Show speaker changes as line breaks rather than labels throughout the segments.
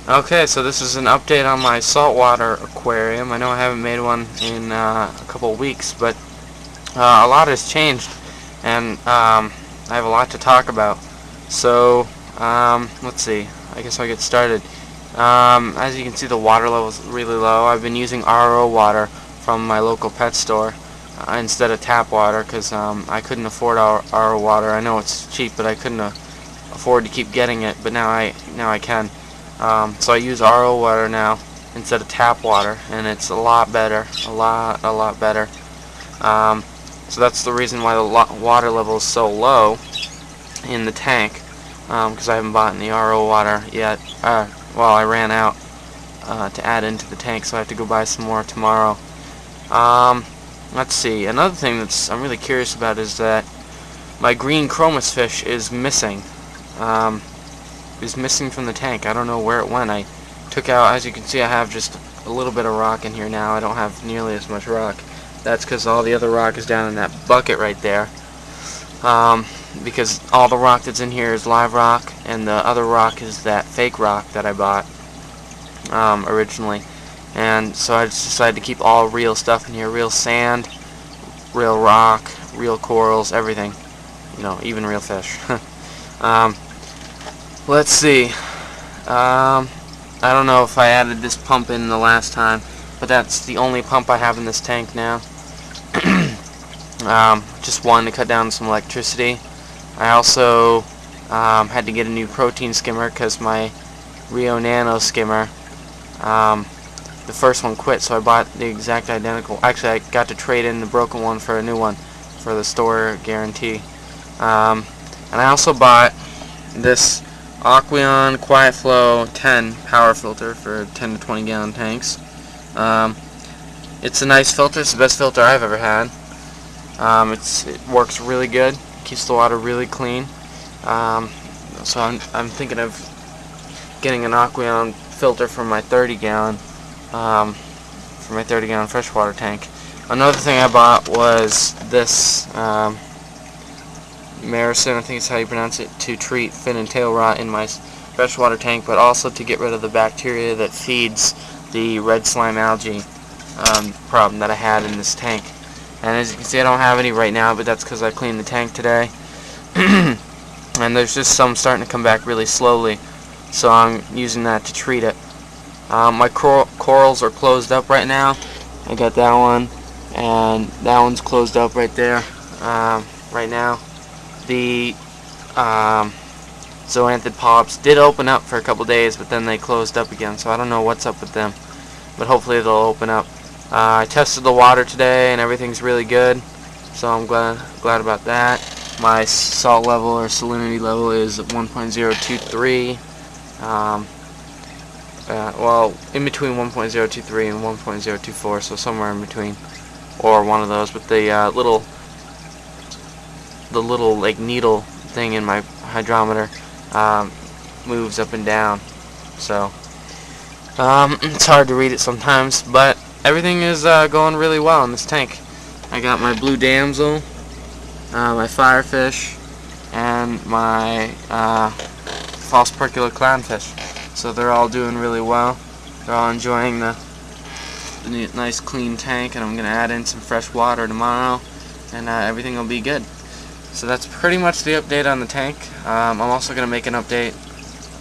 Okay, so this is an update on my saltwater aquarium. I know I haven't made one in a couple of weeks, but a lot has changed, and I have a lot to talk about. So, let's see. I guess I'll get started. As you can see, the water level is really low. I've been using RO water from my local pet store instead of tap water because I couldn't afford RO water. I know it's cheap, but I couldn't afford to keep getting it. But now I can. So I use RO water now instead of tap water, and it's a lot better, a lot better. So that's the reason why the water level is so low in the tank, because I haven't bought any RO water yet. Well, I ran out to add into the tank, so I have to go buy some more tomorrow. Let's see. Another thing I'm really curious about is that my green chromis fish is missing. Is missing from the tank. I don't know where it went. I took out, as you can see, I have just a little bit of rock in here now. I don't have nearly as much rock. That's because all the other rock is down in that bucket right there. Because all the rock that's in here is live rock, and the other rock is that fake rock that I bought originally. And so I just decided to keep all real stuff in here, real sand, real rock, real corals, everything. You know, even real fish. Let's see. I don't know if I added this pump in the last time, but that's the only pump I have in this tank now. Just one to cut down some electricity. I also had to get a new protein skimmer because my Rio Nano skimmer, the first one quit, so I bought the exact identical. Actually, I got to trade in the broken one for a new one for the store guarantee. And I also bought this Aquarium Quiet Flow 10 power filter for 10 to 20 gallon tanks. It's a nice filter. It's the best filter I've ever had. It works really good. Keeps the water really clean. So I'm thinking of getting an Aquarium filter for my 30 gallon freshwater tank. Another thing I bought was this Maricin, I think is how you pronounce it, to treat fin and tail rot in my freshwater tank, but also to get rid of the bacteria that feeds the red slime algae problem that I had in this tank. And as you can see, I don't have any right now, but that's because I cleaned the tank today. And there's just some starting to come back really slowly, so I'm using that to treat it. My corals are closed up right now. I got that one, and that one's closed up right there right now. The zoanthid polyps did open up for a couple days, but then they closed up again, so I don't know what's up with them, but hopefully they'll open up. I tested the water today and everything's really good, so I'm glad about that. My salt level or salinity level is 1.023, well, in between 1.023 and 1.024, so somewhere in between, or one of those, but the little like needle thing in my hydrometer moves up and down, so it's hard to read it sometimes, but everything is going really well in this tank. I got my blue damsel, my firefish, and my false percula clownfish, so they're all doing really well. They're all enjoying the nice clean tank, and I'm going to add in some fresh water tomorrow, and everything will be good. So that's pretty much the update on the tank. I'm also going to make an update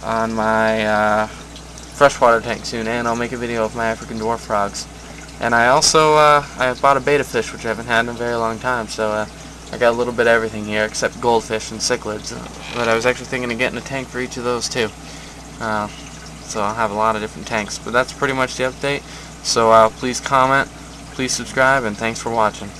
on my freshwater tank soon, and I'll make a video of my African dwarf frogs. And I also I bought a betta fish, which I haven't had in a very long time, so I got a little bit of everything here except goldfish and cichlids. But I was actually thinking of getting a tank for each of those too. So I'll have a lot of different tanks. But that's pretty much the update. So please comment, please subscribe, and thanks for watching.